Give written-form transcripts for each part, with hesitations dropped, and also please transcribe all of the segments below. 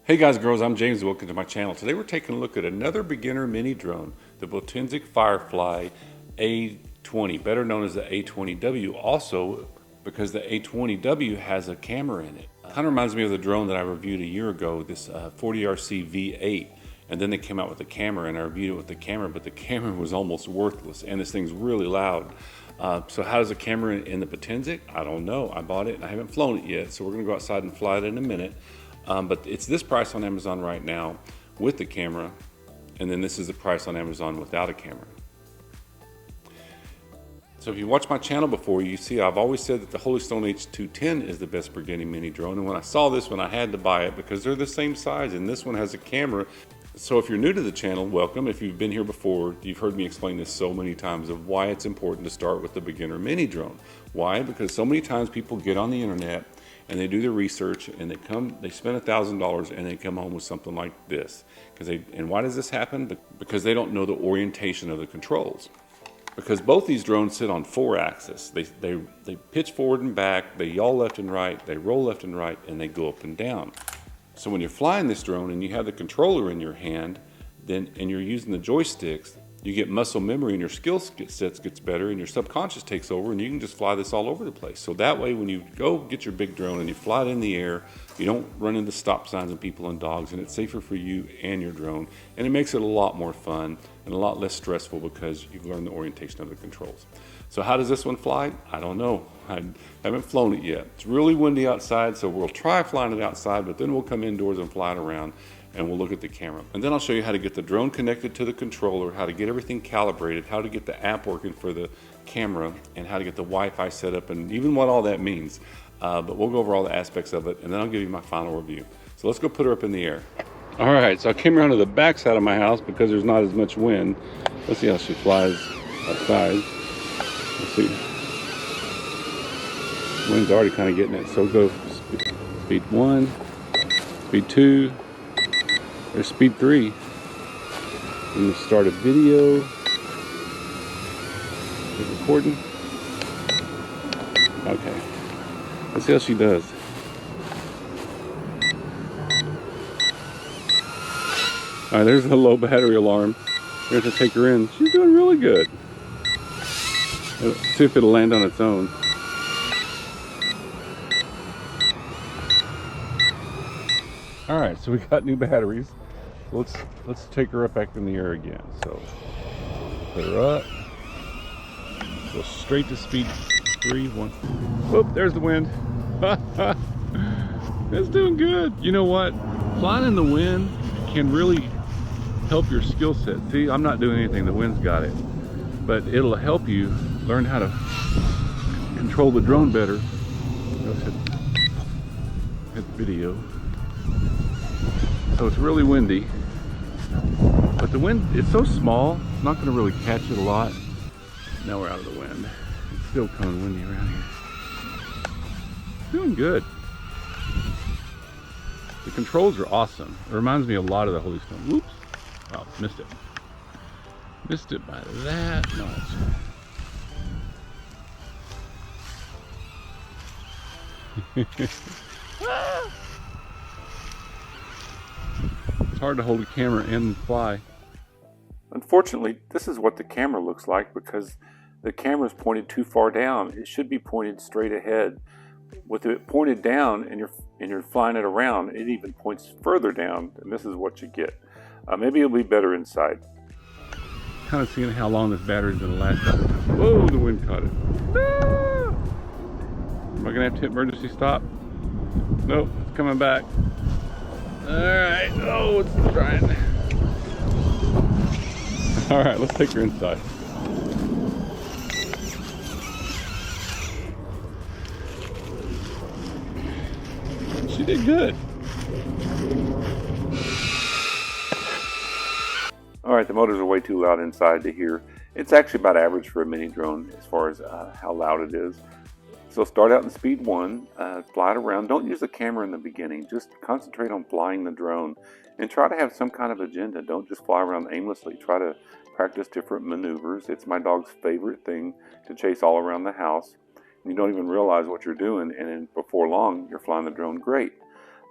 Hey guys and girls, I'm James. Welcome to my channel. Today we're taking a look at another beginner mini drone, the Potensic Firefly A20, better known as the A20W, also because the A20W has a camera in it. Kind of reminds me of the drone that I reviewed a year ago, this 40RC V8, and then they came out with the camera and I reviewed it with the camera, but the camera was almost worthless and this thing's really loud. So how does the camera in the Potensic? I don't know. I bought it and I haven't flown it yet, so we're gonna go outside and fly it in a minute. But it's this price on Amazon right now with the camera, and then this is the price on Amazon without a camera. So if you watched my channel before, you see I've always said that the Holy Stone H210 is the best beginning mini drone, and when I saw this one I had to buy it because they're the same size and this one has a camera. So if you're new to the channel, welcome. If you've been here before, you've heard me explain this so many times of why it's important to start with the beginner mini drone. Why? Because so many times people get on the internet and they do their research and they spend $1,000 and they come home with something like this. And why does this happen? Because they don't know the orientation of the controls. Because both these drones sit on 4-axis. They pitch forward and back, they yaw left and right, they roll left and right, and they go up and down. So when you're flying this drone and you have the controller in your hand, and you're using the joysticks, you get muscle memory and your skill sets gets better and your subconscious takes over and you can just fly this all over the place. So that way when you go get your big drone and you fly it in the air, you don't run into stop signs and people and dogs, and it's safer for you and your drone, and it makes it a lot more fun and a lot less stressful because you've learned the orientation of the controls. So how does this one fly? I don't know. I haven't flown it yet. It's really windy outside, so we'll try flying it outside, but then we'll come indoors and fly it around and we'll look at the camera. And then I'll show you how to get the drone connected to the controller, how to get everything calibrated, how to get the app working for the camera, and how to get the Wi-Fi set up, and even what all that means. But we'll go over all the aspects of it, and then I'll give you my final review. So let's go put her up in the air. All right, so I came around to the back side of my house because there's not as much wind. Let's see how she flies outside. Let's see. Wind's already kind of getting it, so go speed 1, speed 2, there's speed 3. I'm gonna start a video. Is it recording? Okay. Let's see how she does. All right, there's a low battery alarm. We have to take her in. She's doing really good. Let's see if it'll land on its own. All right, so we got new batteries. Let's take her up back in the air again. So put her up. Go straight to speed 3, 1. Whoop, there's the wind. It's doing good. You know what? Flying in the wind can really help your skill set. See, I'm not doing anything. The wind's got it. But it'll help you learn how to control the drone better. Let's hit video. So it's really windy. But the wind, it's so small, it's not going to really catch it a lot. Now we're out of the wind. It's still kind of windy around here. Doing good. The controls are awesome. It reminds me a lot of the Holy Stone. Whoops. Oh, missed it. Missed it by that much. It's hard to hold a camera and fly. Unfortunately, this is what the camera looks like because the camera is pointed too far down. It should be pointed straight ahead. With it pointed down and you're flying it around, it even points further down, and this is what you get. Maybe it'll be better inside. Kind of seeing how long this battery's gonna last. Whoa, the wind caught it. Ah! Am I gonna have to hit emergency stop? Nope, it's coming back. All right, oh, it's trying. All right, let's take her inside. She did good. All right, the motors are way too loud inside to hear. It's actually about average for a mini drone as far as how loud it is. So start out in speed 1, fly it around. Don't use the camera in the beginning. Just concentrate on flying the drone and try to have some kind of agenda. Don't just fly around aimlessly. Try to practice different maneuvers. It's my dog's favorite thing to chase all around the house. You don't even realize what you're doing, and then before long, you're flying the drone great.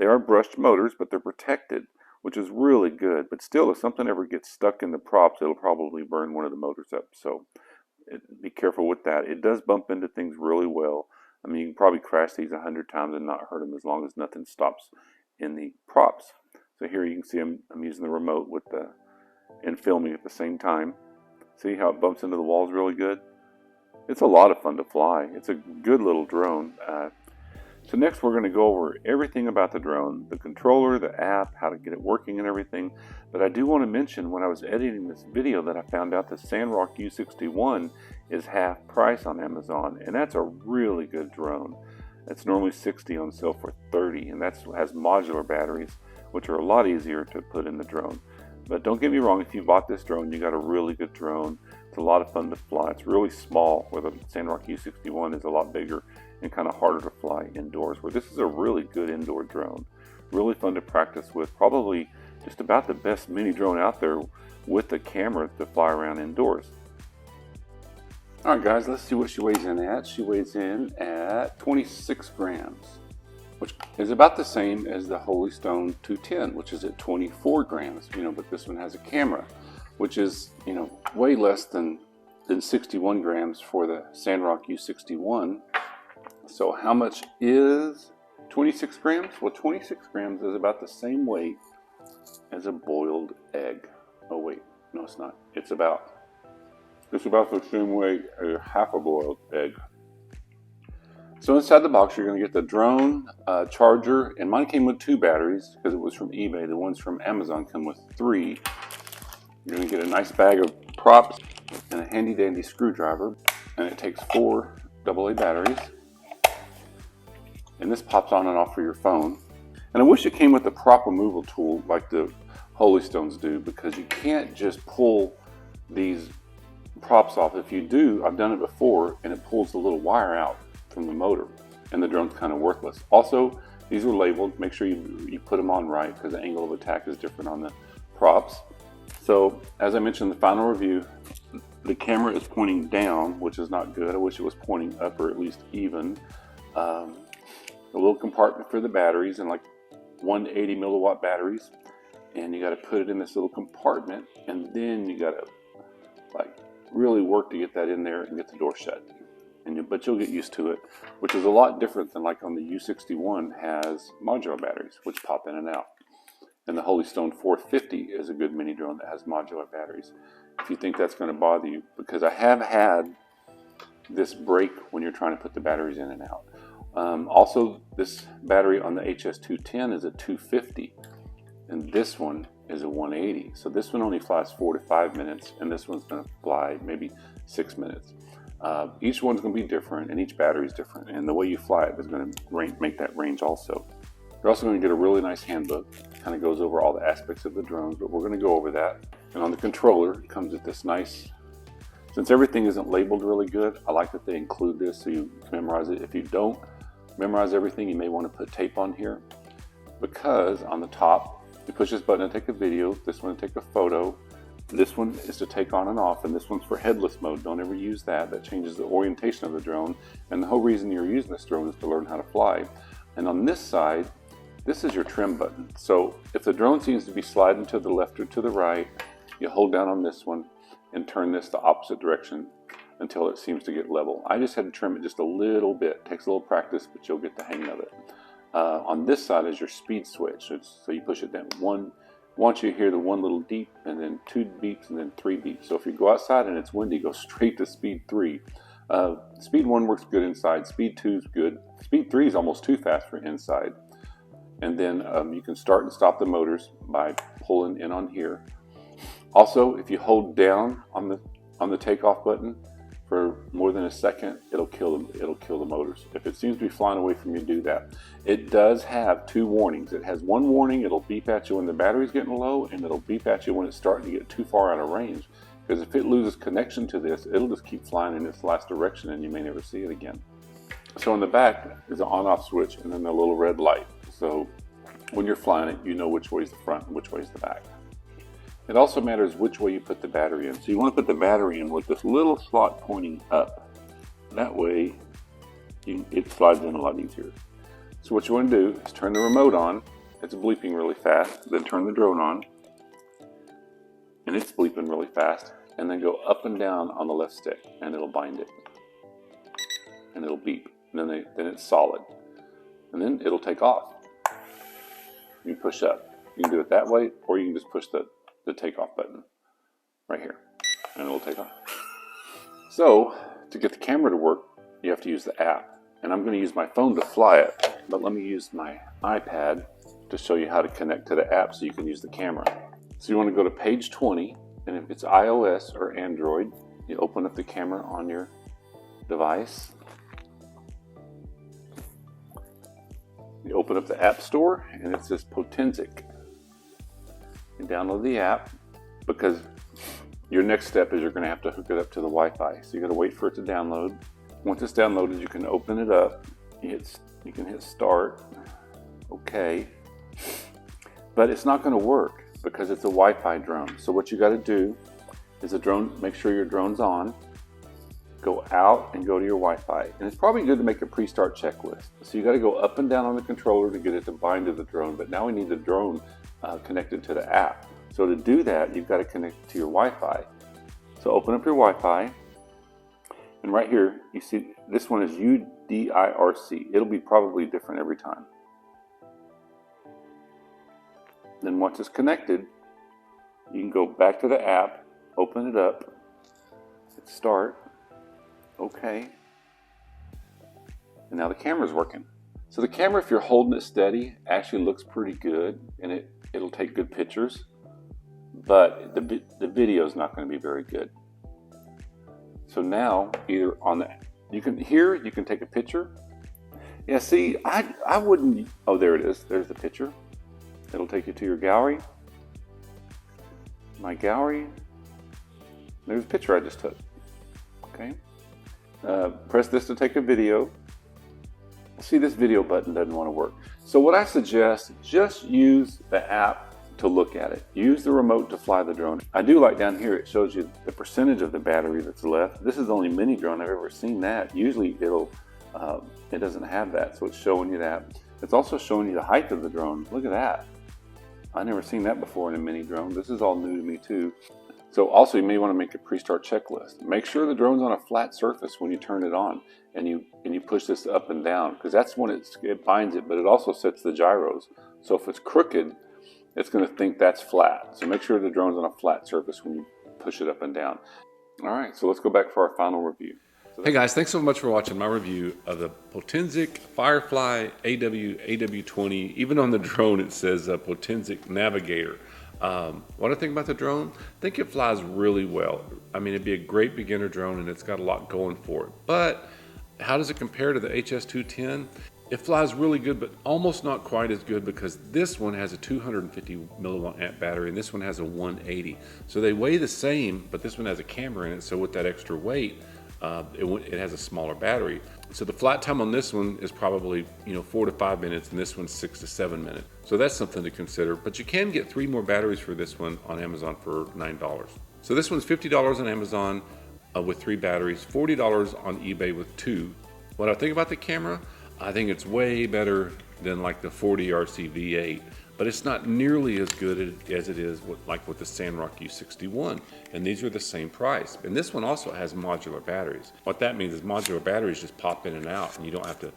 They are brushed motors, but they're protected, which is really good. But still, if something ever gets stuck in the props, it'll probably burn one of the motors up. So be careful with that. It does bump into things really well. I mean, you can probably crash these 100 times and not hurt them as long as nothing stops in the props. So here you can see I'm using the remote with and filming at the same time. See how it bumps into the walls really good? It's a lot of fun to fly. It's a good little drone. So next we're going to go over everything about the drone, the controller, the app, how to get it working and everything. But I do want to mention when I was editing this video that I found out the Sandrock U61 is half price on Amazon, and that's a really good drone. It's normally $60 on sale for $30, and that has modular batteries, which are a lot easier to put in the drone. But don't get me wrong, if you bought this drone, you got a really good drone. It's a lot of fun to fly. It's really small, where the Sandrock U61 is a lot bigger and kind of harder to fly indoors, where this is a really good indoor drone. Really fun to practice with. Probably just about the best mini drone out there with the camera to fly around indoors. Alright guys, let's see what she weighs in at. She weighs in at 26 grams, which is about the same as the Holystone 210, which is at 24 grams, but this one has a camera, which is, way less than 61 grams for the Sandrock U61. So how much is 26 grams? Well, 26 grams is about the same weight as a boiled egg. Oh wait, no it's not. It's about the same weight as half a boiled egg. So inside the box you're going to get the drone, charger, and mine came with 2 batteries because it was from eBay. The ones from Amazon come with 3. You're going to get a nice bag of props and a handy dandy screwdriver, and it takes 4 AA batteries. And this pops on and off for your phone. And I wish it came with a prop removal tool like the Holystones do, because you can't just pull these props off. If you do, I've done it before, and it pulls the little wire out from the motor, and the drone's kind of worthless. Also, these are labeled. Make sure you put them on right, because the angle of attack is different on the props. So, as I mentioned in the final review, the camera is pointing down, which is not good. I wish it was pointing up or at least even. A little compartment for the batteries, and like 180 milliwatt batteries, and you got to put it in this little compartment, and then you got to really work to get that in there and get the door shut. But you'll get used to it, which is a lot different than like on the U61 has modular batteries, which pop in and out. And the Holystone 450 is a good mini drone that has modular batteries. If you think that's going to bother you, because I have had this break when you're trying to put the batteries in and out. Also, this battery on the HS210 is a 250, and this one is a 180. So this one only flies 4 to 5 minutes, and this one's going to fly maybe 6 minutes. Each one's going to be different, and each battery is different, and the way you fly it is going to make that range also. You're also going to get a really nice handbook. It kind of goes over all the aspects of the drones, but we're going to go over that. And on the controller, it comes with this nice, since everything isn't labeled really good, I like that they include this so you can memorize it. If you don't memorize everything, you may want to put tape on here, because on the top, you push this button to take a video, this one to take a photo, this one is to take on and off, and this one's for headless mode. Don't ever use that. That changes the orientation of the drone, and the whole reason you're using this drone is to learn how to fly. And on this side, this is your trim button. So if the drone seems to be sliding to the left or to the right, you hold down on this one and turn this the opposite direction until it seems to get level. I just had to trim it just a little bit. It takes a little practice, but you'll get the hang of it. On this side is your speed switch. So you push it down. Once you hear the one little beep, and then 2 beeps, and then 3 beeps. So if you go outside and it's windy, go straight to speed 3. Speed 1 works good inside. Speed 2 is good. Speed 3 is almost too fast for inside. And then you can start and stop the motors by pulling in on here. Also, if you hold down on the takeoff button for more than a second, it'll kill the motors. If it seems to be flying away from you, do that. It does have 2 warnings. It has one warning, it'll beep at you when the battery's getting low, and it'll beep at you when it's starting to get too far out of range. Because if it loses connection to this, it'll just keep flying in its last direction and you may never see it again. So in the back is an on-off switch and then a little red light. So when you're flying it, you know which way is the front and which way is the back. It also matters which way you put the battery in. So you want to put the battery in with this little slot pointing up. That way it slides in a lot easier. So what you want to do is turn the remote on it's bleeping really fast, then turn the drone on, and it's bleeping really fast, and then go up and down on the left stick, and it'll bind it, and it'll beep, and then it's solid, and then it'll take off. You can push up. You can do it that way, or you can just push the takeoff button right here, and it'll take off. So, to get the camera to work, you have to use the app. And I'm going to use my phone to fly it, but let me use my iPad to show you how to connect to the app so you can use the camera. So you want to go to page 20, and if it's iOS or Android, you open up the camera on your device. You open up the App Store, and it says Potensic. You download the app, because your next step is you're going to have to hook it up to the Wi-Fi. So you got to wait for it to download. Once it's downloaded, you can open it up. You can hit start. Okay. But it's not going to work because it's a Wi-Fi drone. So what you got to do is make sure your drone's on. Go out and go to your Wi-Fi. And it's probably good to make a pre-start checklist. So you got to go up and down on the controller to get it to bind to the drone. But now we need the drone connected to the app. So to do that, you've got to connect to your Wi-Fi. So open up your Wi-Fi. And right here, you see this one is UDIRC. It'll be probably different every time. Then once it's connected, you can go back to the app, open it up, hit start, okay. And now the camera's working. So the camera, if you're holding it steady, actually looks pretty good, and it'll take good pictures, but the video is not going to be very good. So now, either on the, you can take a picture. Yeah, see, I wouldn't, oh, there it is. There's the picture. It'll take you to your gallery. My gallery. There's a picture I just took. Okay. Press this to take a video. See, this video button doesn't want to work. So what I suggest, just use the app to look at it. Use the remote to fly the drone. I do like down here, it shows you the percentage of the battery that's left. This is the only mini drone I've ever seen that. Usually it doesn't have that, so it's showing you that. It's also showing you the height of the drone. Look at that. I've never seen that before in a mini drone. This is all new to me too. So also you may want to make a pre-start checklist. Make sure the drone's on a flat surface when you turn it on, and you push this up and down, because that's when it binds it, but it also sets the gyros. So if it's crooked, it's going to think that's flat. So make sure the drone's on a flat surface when you push it up and down. All right, so let's go back for our final review. Hey guys, thanks so much for watching my review of the Potensic Firefly A20W. Even on the drone it says Potensic Navigator. What I think about the drone, I think it flies really well. I mean, it'd be a great beginner drone, and it's got a lot going for it. But how does it compare to the HS210? It flies really good, but almost not quite as good, because this one has a 250 milliwatt amp battery and this one has a 180. So they weigh the same, but this one has a camera in it. So with that extra weight, it has a smaller battery. So the flight time on this one is probably 4 to 5 minutes, and this one's 6 to 7 minutes. So that's something to consider. But you can get 3 more batteries for this one on Amazon for $9. So this one's $50 on Amazon with 3 batteries, $40 on eBay with 2. What I think about the camera, I think it's way better than like the 40RC V8, but it's not nearly as good as it is with the Sandrock U61. And these are the same price. And this one also has modular batteries. What that means is modular batteries just pop in and out, and you don't have to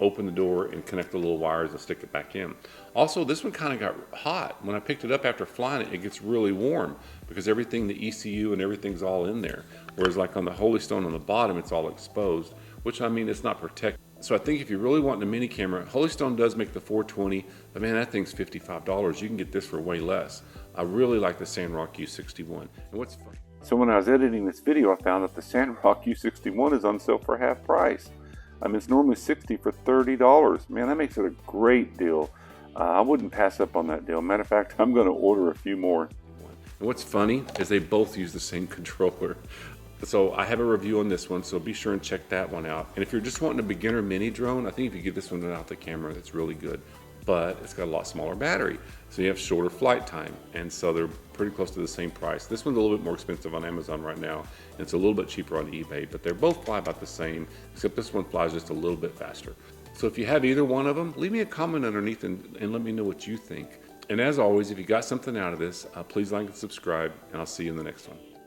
open the door and connect the little wires and stick it back in. Also, this one kind of got hot. When I picked it up after flying it, it gets really warm because everything, the ECU and everything's all in there. Whereas like on the Holy Stone on the bottom, it's all exposed, which I mean, it's not protected. So I think if you really want a mini camera, Holy Stone does make the 420, but man, that thing's $55. You can get this for way less. I really like the Sandrock U61. And what's fun? So when I was editing this video, I found that the Sandrock U61 is on sale for half price. I mean, it's normally $60 for $30. Man, that makes it a great deal. I wouldn't pass up on that deal. Matter of fact, I'm going to order a few more. And what's funny is they both use the same controller. So I have a review on this one, so be sure and check that one out. And if you're just wanting a beginner mini drone, I think if you get this one without the camera, that's really good. But it's got a lot smaller battery, so you have shorter flight time, and so they're pretty close to the same price. This one's a little bit more expensive on Amazon right now, and it's a little bit cheaper on eBay, but they both fly about the same, except this one flies just a little bit faster. So if you have either one of them, leave me a comment underneath and let me know what you think. And as always, if you got something out of this, please like and subscribe, and I'll see you in the next one.